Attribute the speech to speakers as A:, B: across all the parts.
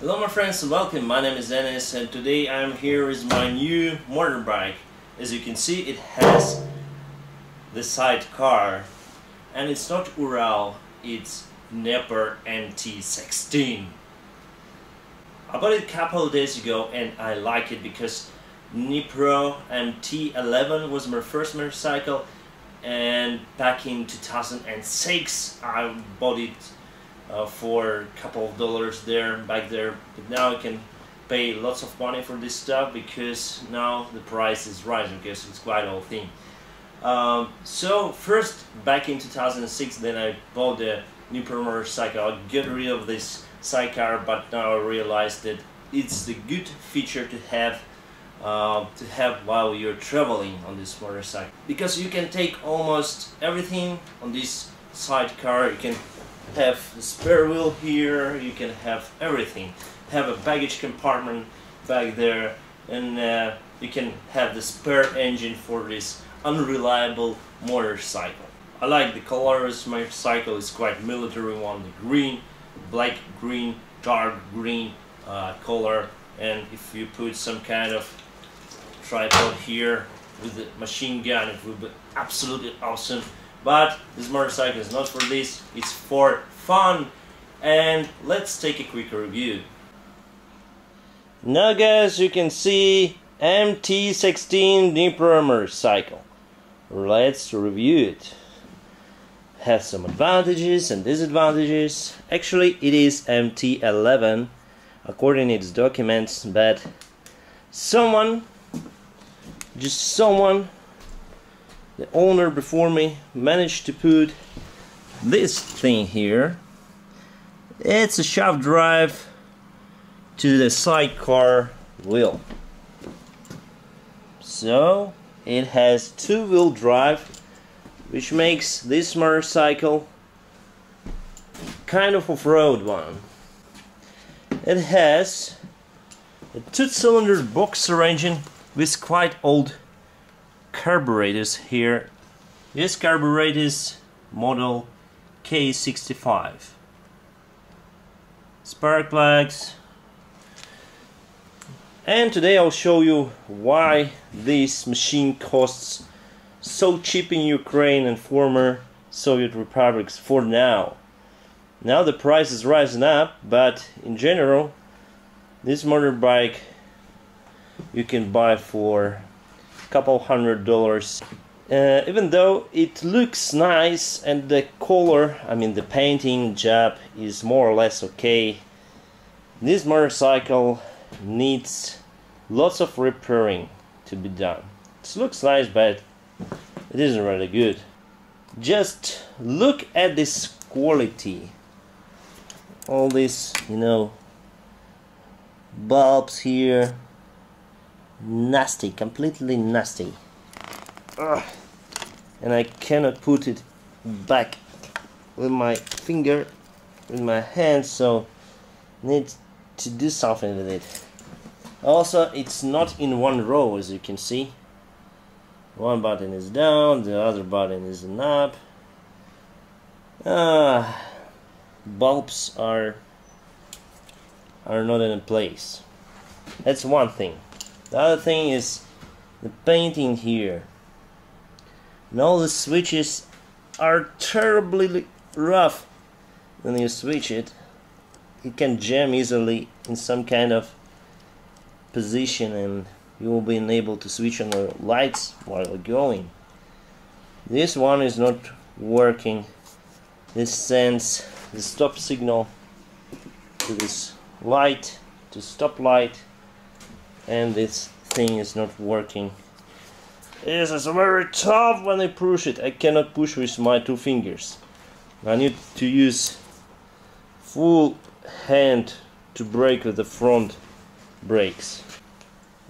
A: Hello my friends and welcome, my name is Dennis and today I'm here with my new motorbike. As you can see, it has the Sidecar and it's not Ural, it's Dnepr MT16. I bought it a couple of days ago and I like it because Dnepr MT11 was my first motorcycle, and back in 2006 I bought it for a couple of dollars back there, but now I can pay lots of money for this stuff because now the price is rising because it's quite old thing. So first back in 2006 then I bought the Dnepr motorcycle. I got rid of this Sidecar, but now I realized that it's the good feature to have while you're traveling on this motorcycle, because you can take almost everything on this Sidecar. You can have the spare wheel here, you can have everything, have a baggage compartment back there, and you can have the spare engine for this unreliable motorcycle. I like the colors. My motorcycle is quite military one, the green, black green, dark green color, and if you put some kind of tripod here with the machine gun, it would be absolutely awesome. But this motorcycle is not for this, it's for fun. And let's take a quick review. Now guys, you can see MT16 Dnepr motorcycle. Let's review it. Has some advantages and disadvantages. Actually it is MT11 according to its documents, but someone, the owner before me, managed to put this thing here. It's a shaft drive to the Sidecar wheel. So it has two-wheel drive, which makes this motorcycle kind of off-road one. It has a two-cylinder boxer engine with quite old carburetors here. This carburetors model K65. Spark plugs. And today I'll show you why this machine costs so cheap in Ukraine and former Soviet republics for now. Now the price is rising up, but in general this motorbike you can buy for a couple $100. Even though it looks nice and the color, I mean the painting job is more or less okay, this motorcycle needs lots of repairing to be done. It looks nice, but it isn't really good. Just look at this quality. All this, bulbs here. Nasty, completely nasty. Ugh. And I cannot put it back with my finger, with my hand, so I need to do something with it. Also, it's not in one row, as you can see. One button is down, the other button is up. Bulbs are not in place. That's one thing. The other thing is the painting here. And all the switches are terribly rough. When you switch it, it can jam easily in some kind of position and you will be unable to switch on the lights while going. This one is not working. This sends the stop signal to this light, to stop light, and this thing is not working. This is very tough when I push it. I cannot push with my two fingers. I need to use full hand to brake with the front brakes.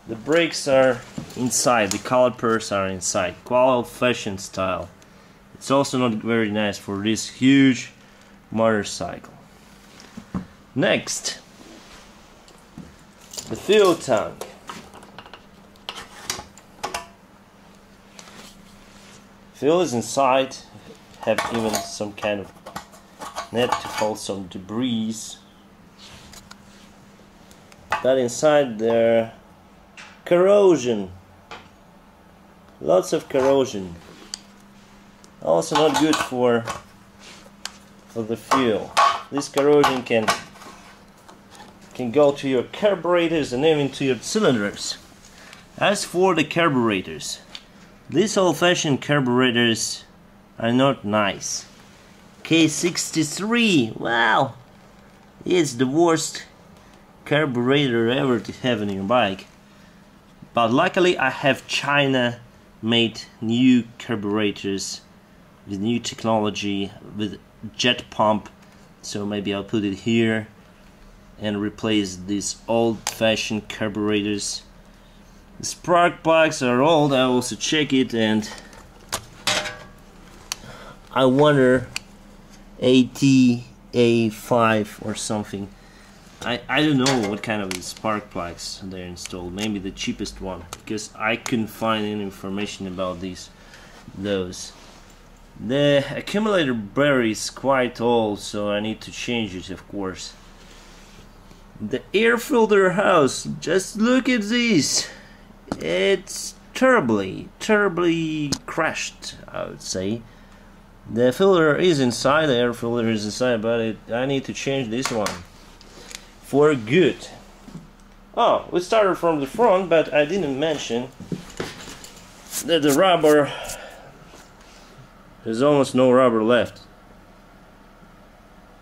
A: The brakes are inside, the calipers are inside, quite old-fashioned style. It's also not very nice for this huge motorcycle. Next, the fuel tank. Fuel is inside, have even some kind of net to hold some debris. but inside there corrosion, lots of corrosion, also not good for the fuel. This corrosion can go to your carburetors and even to your cylinders. As for the carburetors, these old-fashioned carburetors are not nice. K63, wow, it's the worst carburetor ever to have in your bike. But luckily I have China-made new carburetors with new technology, with jet pump, so maybe I'll put it here and replace these old-fashioned carburetors. The spark plugs are old, I also check it, and I wonder ATA5 or something. I don't know what kind of spark plugs they're installed, maybe the cheapest one, because I couldn't find any information about those. The accumulator battery is quite old, so I need to change it, of course. The air filter house, just look at this. It's terribly crashed, I would say. The filter is inside, the air filter is inside, but I need to change this one for good. Oh, we started from the front, but I didn't mention that the rubber, there's almost no rubber left,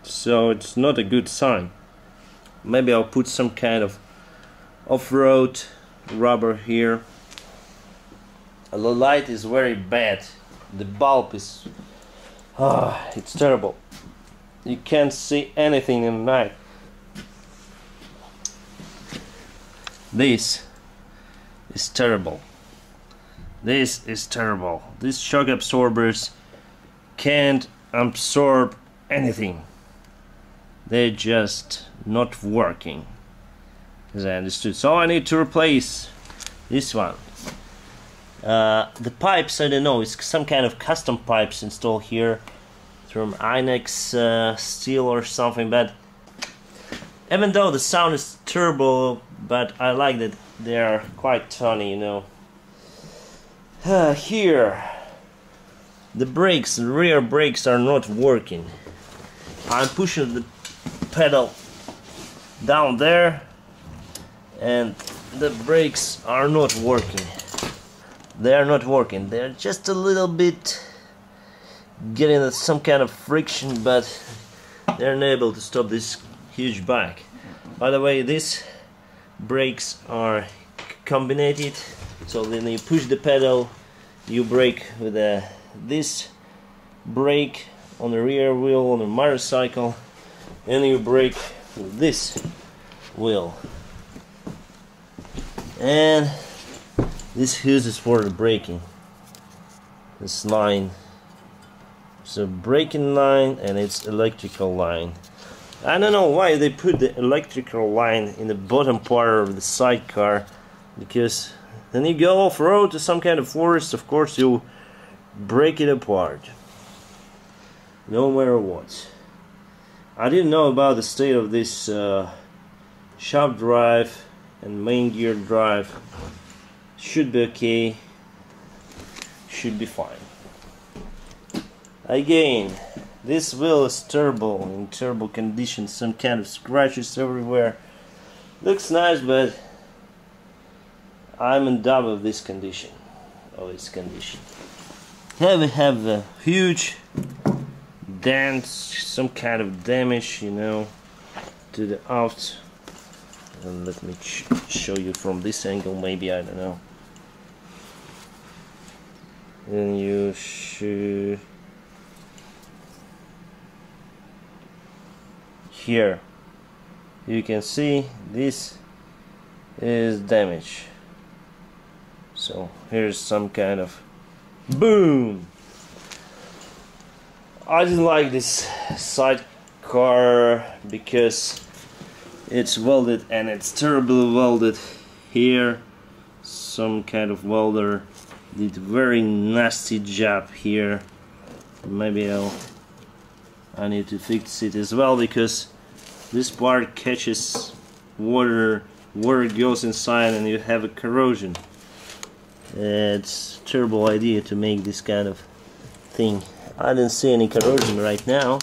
A: so it's not a good sign. Maybe I'll put some kind of off-road rubber here. The light is very bad. The bulb is it's terrible. You can't see anything in the night. This is terrible. This is terrible. These shock absorbers can't absorb anything. They're just not working, as I understood. So I need to replace this one. The pipes, I don't know, it's some kind of custom pipes installed here from Inex steel or something, but even though the sound is terrible, but I like that they are quite funny, you know. Here the brakes, the rear brakes are not working. I'm pushing the pedal down there and the brakes are not working. They are not working. They're just a little bit getting some kind of friction, but they're unable to stop this huge bike. By the way, these brakes are combinated, so when you push the pedal you brake with this brake on the rear wheel on a motorcycle, and you brake with this wheel, and this hose is for the braking. This line, it's a braking line and it's electrical line. I don't know why they put the electrical line in the bottom part of the sidecar, because then you go off-road to some kind of forest, of course you'll break it apart, no matter what. I didn't know about the state of this shop drive and main gear drive. Should be okay, should be fine. Again, this wheel is terrible, in terrible condition, some kind of scratches everywhere. Looks nice, but I'm in doubt of this condition. Here we have a huge dent, some kind of damage, you know, to the aft. And let me show you from this angle, maybe, I don't know. And you should here you can see this is damage. So here's some kind of boom. I didn't like this sidecar because it's welded, and it's terribly welded here. Some kind of welder did very nasty job here. Maybe I need to fix it as well, because this part catches water water goes inside and you have a corrosion. It's a terrible idea to make this kind of thing. I didn't see any corrosion right now,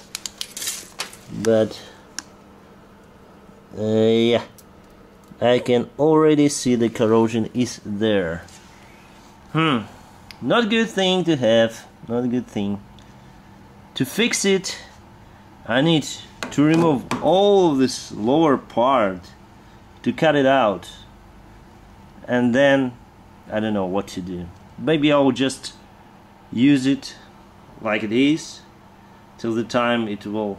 A: but yeah, I can already see the corrosion is there. Not a good thing to have, not a good thing. To fix it, I need to remove all of this lower part, to cut it out, and then I don't know what to do. Maybe I will just use it like it is till the time it will,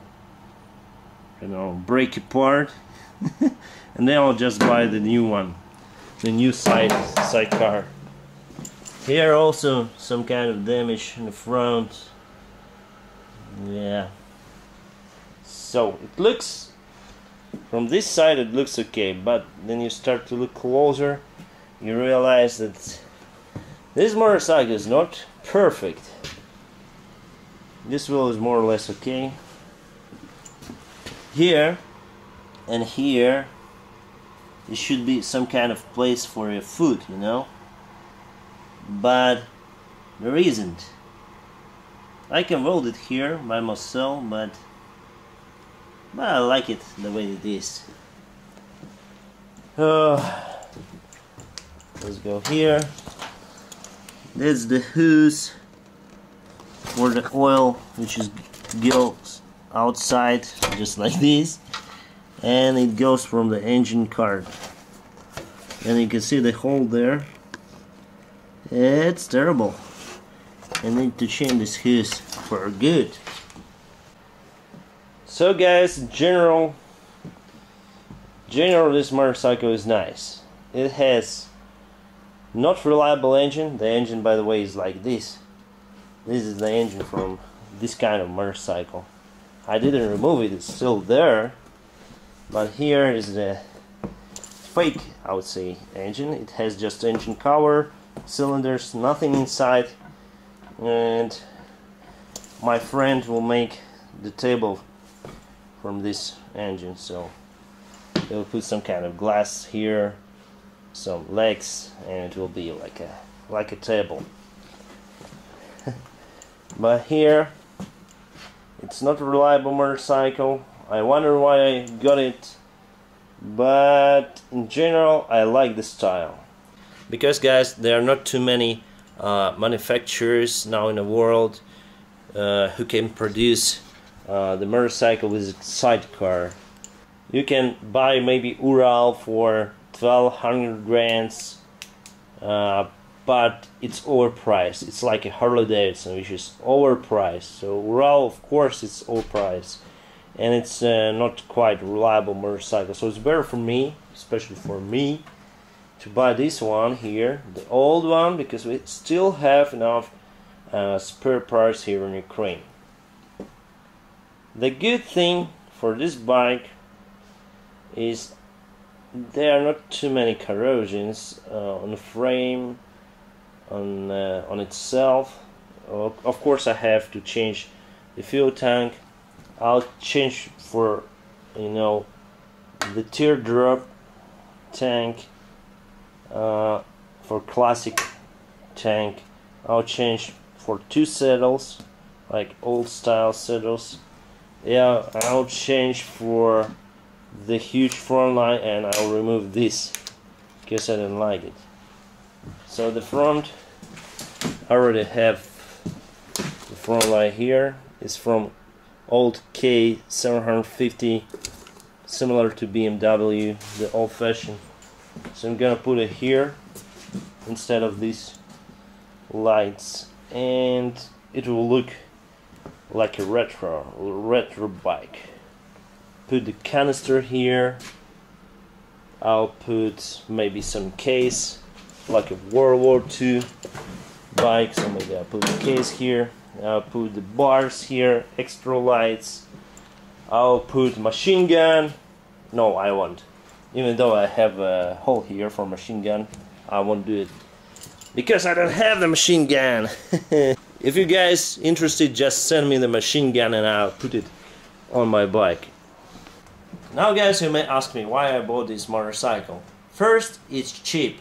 A: you know, break apart and then I'll just buy the new one, the new sidecar. Here also some kind of damage in the front. Yeah, so it looks, from this side it looks okay, but then you start to look closer, you realize that this motorcycle is not perfect. This wheel is more or less okay. Here and here there should be some kind of place for your foot, you know, but there isn't. I can weld it here by myself, but I like it the way it is. Let's go here. That's the hose for the oil, which goes outside just like this, and it goes from the engine card. And you can see the hole there. It's terrible. I need to change this hose for good. So guys, in general this motorcycle is nice. It has not reliable engine. The engine, by the way, is like this. This is the engine from this kind of motorcycle. I didn't remove it, it's still there. But here is the fake, I would say, engine. It has just engine cover, cylinders, nothing inside. And my friend will make the table from this engine, so they'll put some kind of glass here, some legs, and it will be like a table. But here it's not a reliable motorcycle. I wonder why I got it, but in general I like the style, because guys, there are not too many manufacturers now in the world who can produce the motorcycle with a sidecar. You can buy maybe Ural for 1200 rands, but it's overpriced. It's like a Harley-Davidson, which is overpriced. So Ural, of course, it's overpriced, and it's not quite a reliable motorcycle. So it's better for me, especially for me, to buy this one here, the old one, because we still have enough spare parts here in Ukraine. The good thing for this bike is there are not too many corrosions on the frame, on itself. Of course, I have to change the fuel tank. I'll change for, you know, the teardrop tank. For classic tank, I'll change for 2 saddles, like old style saddles. Yeah, I'll change for the huge front line, and I'll remove this because I don't like it. So the front, I already have the front line here. It's from old K750, similar to BMW, the old-fashioned. So I'm gonna put it here instead of these lights, and it will look like a retro bike. Put the canister here. I'll put maybe some case, like a World War II bike. So maybe I'll put the case here. I'll put the bars here, extra lights. I'll put machine gun. No, I won't. Even though I have a hole here for machine gun, I won't do it because I don't have the machine gun. If you guys interested, just send me the machine gun and I'll put it on my bike. Now guys, you may ask me why I bought this motorcycle. First, it's cheap.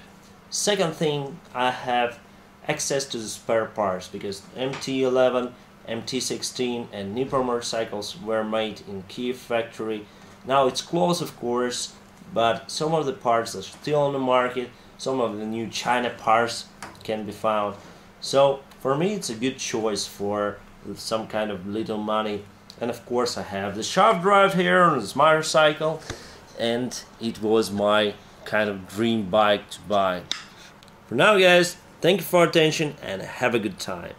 A: Second thing, I have access to the spare parts because MT11, MT16 and Dnepr motorcycles were made in Kiev factory. Now it's closed, of course, but some of the parts are still on the market. Some of the new China parts can be found. So for me it's a good choice for some kind of little money. And of course I have the shaft drive here on this motorcycle, and it was my kind of dream bike to buy. For now guys, thank you for attention and have a good time.